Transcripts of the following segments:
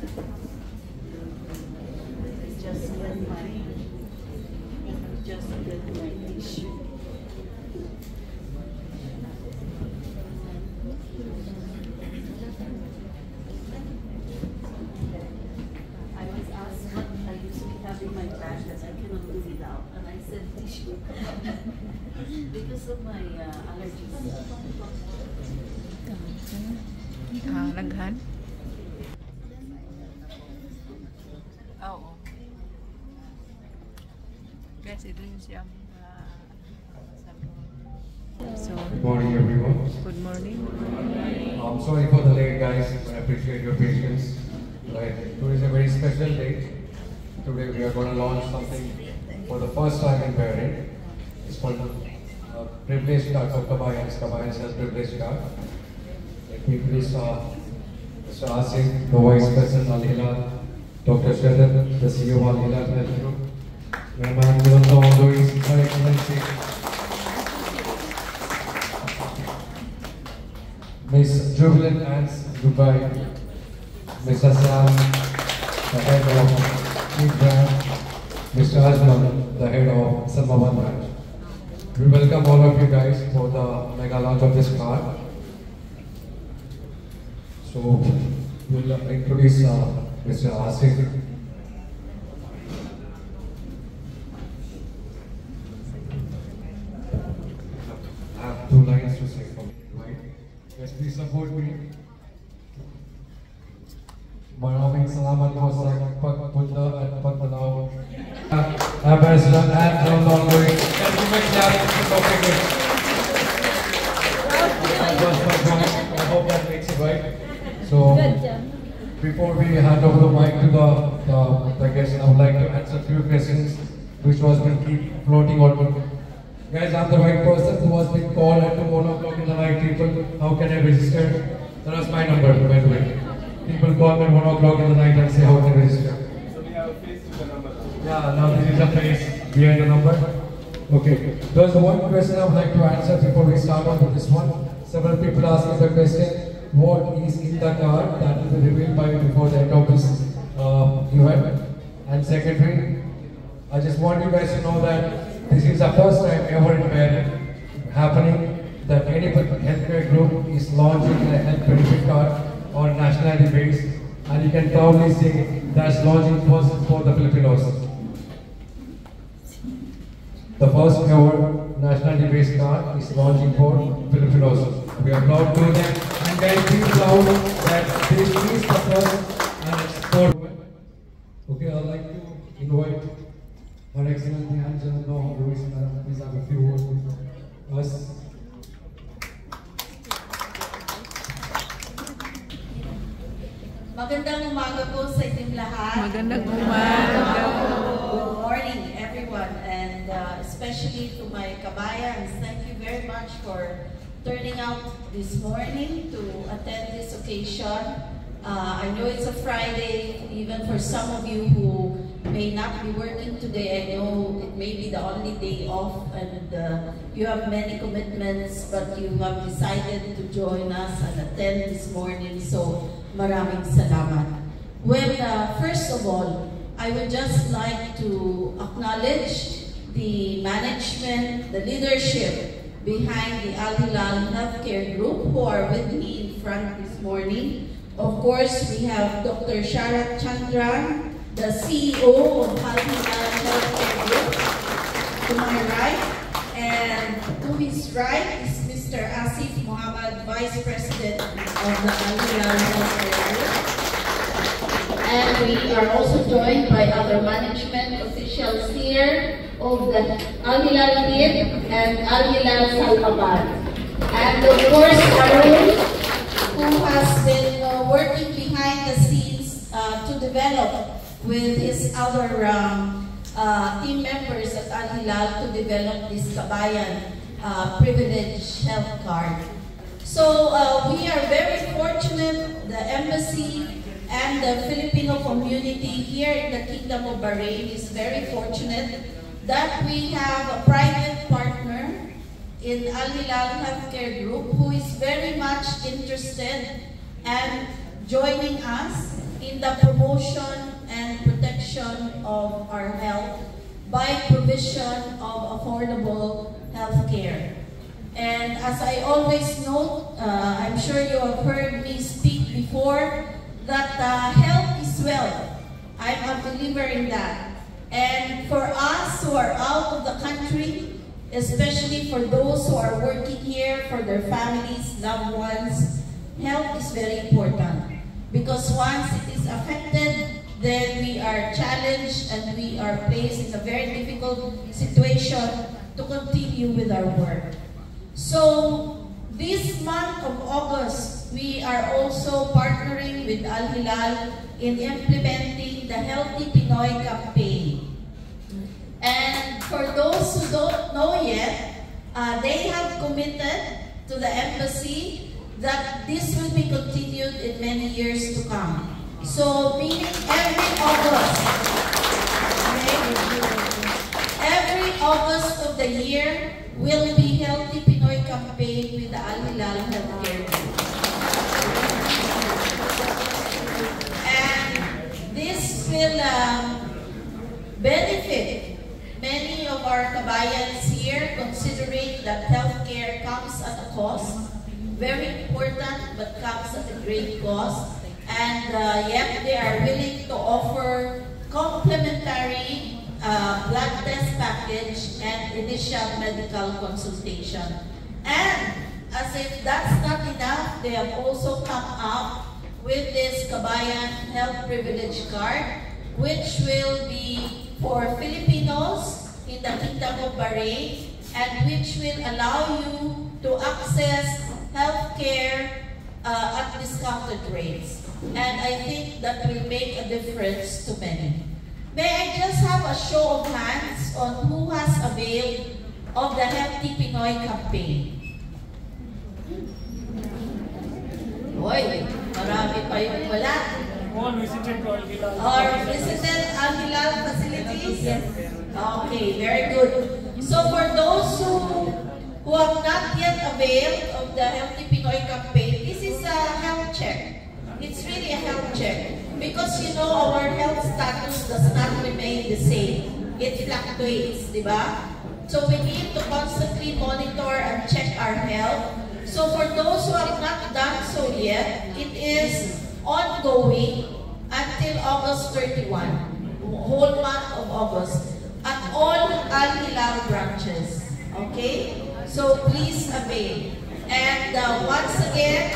Just get my tissue. I was asked what I usually have in my bag that I cannot do without, and I said tissue because of my allergies. Naghan? Oo. Guys, ito yung siyang good morning, everyone. good morning. I'm sorry for the late, guys. I appreciate your patience. Right. Today is a very special day. Today we are going to launch something for the first time in Bahrain. It's called Privilege Card for Kabayans. Kabayans has Privilege Card. Let me introduce Mr. Asif, the Vice President Al Hilal, Dr. Shreddar, the CEO of Al Hilal Health Group, Mehman Mulanto, Her Excellency, Ms. Jubilant Ants Dubai, Mr. Sam, the head of Eat Brand, Mr. Ajmal, the head of Samavan Branch. We welcome all of you guys for the mega launch of this car. So, we'll introduce Mr. Asif. I have 2 lines to say from you, right? Yes, please support me. Maraming salamat po sa pagpunta at pagtanaw. Ambassador and John Longoy. Thank you, Mr. I hope that makes it right. So, before we hand over the mic to the guests, I would like to answer a few questions which was been keep floating on. Guys, I'm the right person who was being called at 1 o'clock in the night. People, how can I register? That was my number, by the way. People call me at 1 o'clock in the night and say, how can I register? So we have a face to the number. Yeah, now this is a face behind the number. Okay. There's one question I would like to answer before we start on with this one. Several people asked me the question, what is in the car? That will be revealed by before the end of this event. And secondly, I just want you guys to know that this is the first time ever in Bahrain happening that any healthcare group is launching a health benefit card on nationality base, and you can proudly say that's launching first for the Filipinos. The first ever nationality based card is launching for Filipinos. We are proud to do that, and guys, be proud that this is the first and it's for. Okay, I'd like to invite Her Excellency Angela Lewis, please have a few words with us. Magandang umaga po sa inyong lahat. Magandang umaga. Good morning, everyone, and especially to my kabayans. Thank you very much for turning out this morning to attend this occasion. I know it's a Friday, even for some of you who may not be working today. I know it may be the only day off, and you have many commitments, but you have decided to join us and attend this morning. So, maraming salamat. Well, first of all, I would just like to acknowledge the management, the leadership behind the Al Hilal Healthcare Group who are with me in front this morning. Of course, we have Dr. Sharat Chandran, the CEO of Al Hilal Healthcare Group, to my right, and to his right is Mr. Asif Muhammad, Vice President of the Al Hilal Healthcare Group. And we are also joined by other management officials here of the Al Hilal team and Al Hilal Salmaban. And of course, Arun, who has been working behind the scenes to develop with his other team members at Al Hilal to develop this Kabayan privilege health card. So we are very fortunate, the embassy and the Filipino community here in the Kingdom of Bahrain is very fortunate that we have a private partner in Al Hilal Healthcare Group who is very much interested and joining us in the promotion provision of affordable health care. And as I always note, I'm sure you have heard me speak before, that health is wealth. I'm a believer in that. And for us who are out of the country, especially for those who are working here, for their families, loved ones, health is very important. Because once it is affected, then we are challenged and we are placed in a very difficult situation to continue with our work. So, this month of August, we are also partnering with Al Hilal in implementing the Healthy Pinoy campaign. And for those who don't know yet, they have committed to the embassy that this will be continued in many years to come. So, meaning every August, every August of the year will be Healthy Pinoy campaign with the Al Hilal Healthcare Group. And this will benefit many of our kabayans here, considering that healthcare comes at a cost. Very important, but comes at a great cost. And yet they are willing to offer complimentary blood test package and initial medical consultation. And as if that's not enough, they have also come up with this Kabayan Health Privilege Card, which will be for Filipinos in the Kingdom of Bahrain, and which will allow you to access healthcare at discounted rates. And I think that will make a difference to many. May I just have a show of hands on who has availed of the Healthy Pinoy campaign? Hoy, marami pa yung wala. All visited Al Hilal. Or visited Al Hilal facilities? Yes. Okay, very good. So for those who have not yet availed of the Healthy Pinoy campaign, this is a health check. It's really a health check. Because you know, our health status does not remain the same. It fluctuates, di ba? So we need to constantly monitor and check our health. So for those who have not done so yet, it is ongoing until August 31, whole month of August, at all Al Hilal branches. Okay? So please avail. And once again,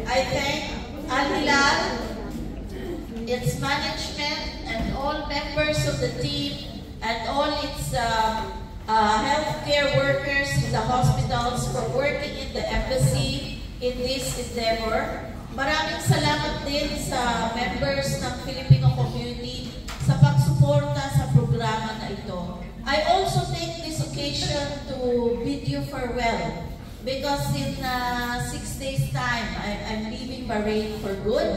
I thank Al Hilal, its management, and all members of the team, and all its healthcare workers in the hospitals for working in the embassy in this endeavor. Maraming salamat din sa members ng Filipino community sa pagsuporta sa programa na ito. I also take this occasion to bid you farewell, because in 6 days' time, I'm leaving Bahrain for good.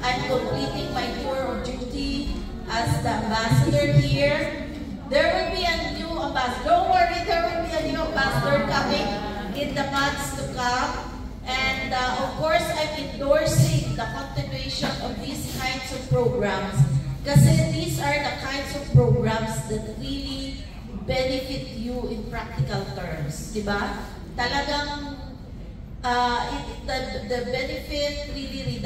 I'm completing my tour of duty as the ambassador here. There will be a new ambassador. Don't worry, there will be a new ambassador coming in the months to come. And of course, I'm endorsing the continuation of these kinds of programs, because these are the kinds of programs that really benefit you in practical terms, di ba? Talagang the benefit really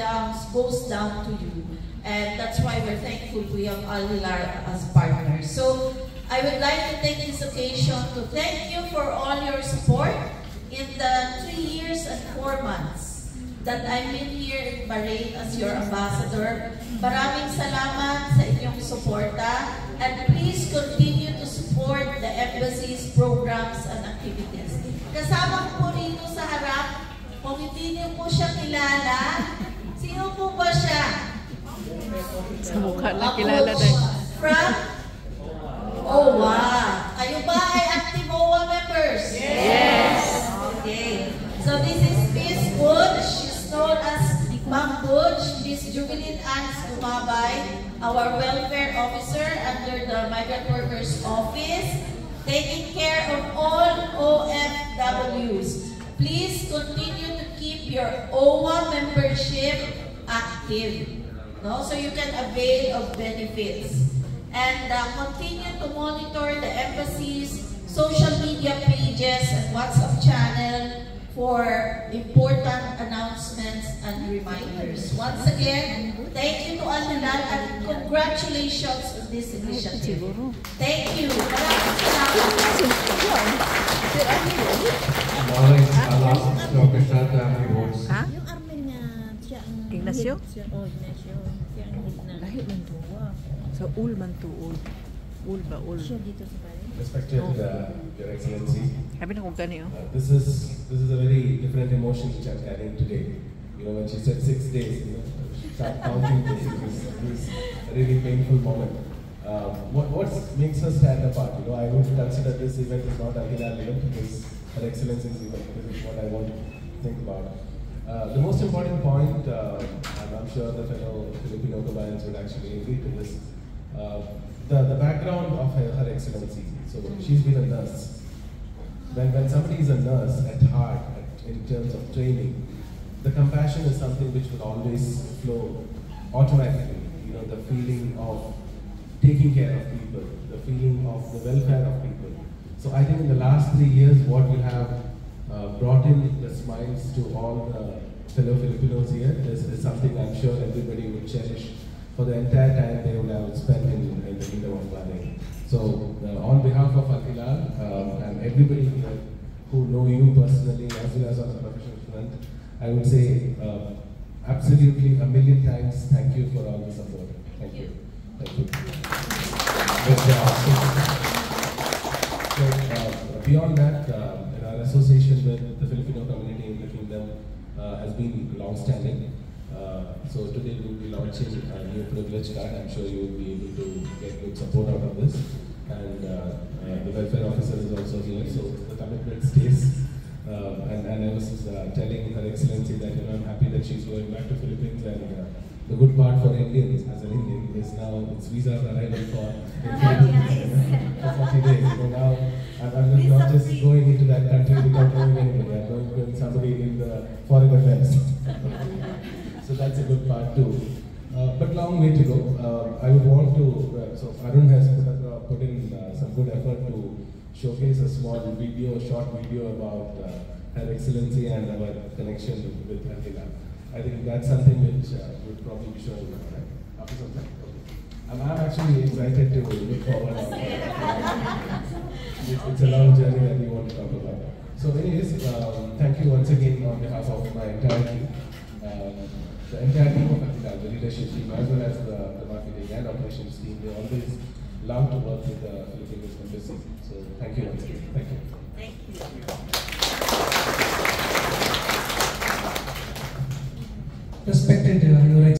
goes down to you. And that's why we're thankful we have Al Hilal as partners. So I would like to take this occasion to thank you for all your support in the 3 years and 4 months that I've been here in Bahrain as your ambassador. Maraming salamat sa inyong suporta, and please continue to support the embassy's programs and activities. Kasama ko po rito sa harap, kung hindi niyo po siya kilala, sino po ba siya? Sa mukha lang kilala din. From OWA. Kayo ba ay active OWA members? Yes! Okay. So this is Miss Budge. She's known as Ma'am Budge. Miss Jubilin Ans Gumabay, our welfare officer under the Migrant Workers Office, taking care of all OFWs. Please continue to keep your OWA membership active, no? So you can avail of benefits. and continue to monitor the embassy's social media pages and WhatsApp channel for important announcements and reminders. Once again, thank you to Al Hilal and congratulations on this initiative. Thank you. Maraming salamat. Now I'll ask Dr. Krishna to have the votes. Ha? Yung Armin nga, siya ang Ignacio? Oh, Ignacio. Siya ang hit na. Lahi man to. Sa ul man to ul. Ul ba ul? Siya dito sa bali. Respected Your Excellency, Sabi na kung gani oh. this is a very different emotion which I'm carrying today. You know, when she said 6 days, you know, start counting this really painful moment. What makes her stand apart? You know, I would consider this event is not Al Hilal event because Her Excellency's event. This is what I want to think about. The most important point, and I'm sure the fellow Filipino Kabayans will actually agree to this, the background of Her Excellency. So she's been a nurse. When somebody is a nurse at heart, in terms of training, the compassion is something which will always flow automatically. You know, the feeling of taking care of people, the feeling of the welfare of people. So I think in the last 3 years, what we have brought in the smiles to all the fellow Filipinos here is something I'm sure everybody would cherish for the entire time they would have spent in the kingdom of Bahrain. So on behalf of Al Hilal and everybody here who know you personally as well as on the professional front, I would say absolutely a million times thank you for all the support. Thank you. Thank you. So, beyond that, our association with the Filipino community in the kingdom has been long-standing. So today we will be launching a new privilege card. I'm sure you will be able to get good support out of this. And the welfare officer is also here, so the commitment stays. And I was telling Her Excellency that I'm happy that she's going back to Philippines, and the good part for Indians as an Indian is now it's visa arrival for 40 days. So now I'm not just going into that country without knowing anybody. I'm going with somebody in the foreign affairs. So that's a good part too. But long way to go. I would want to, so Arun has put in some good effort to showcase a small video, short video about Her Excellency and our connection with Al Hilal. I think that's something which would probably be showing right? After some time. Okay. I'm actually excited to look forward. It's a long journey that we want to talk about. So anyways, thank you once again on behalf of my entire team. The entire team of Al Hilal, the leadership team as well as the marketing and operations team, they always love to work with the Philippine Embassy. So thank you once again. Thank you. Thank you. Respected Your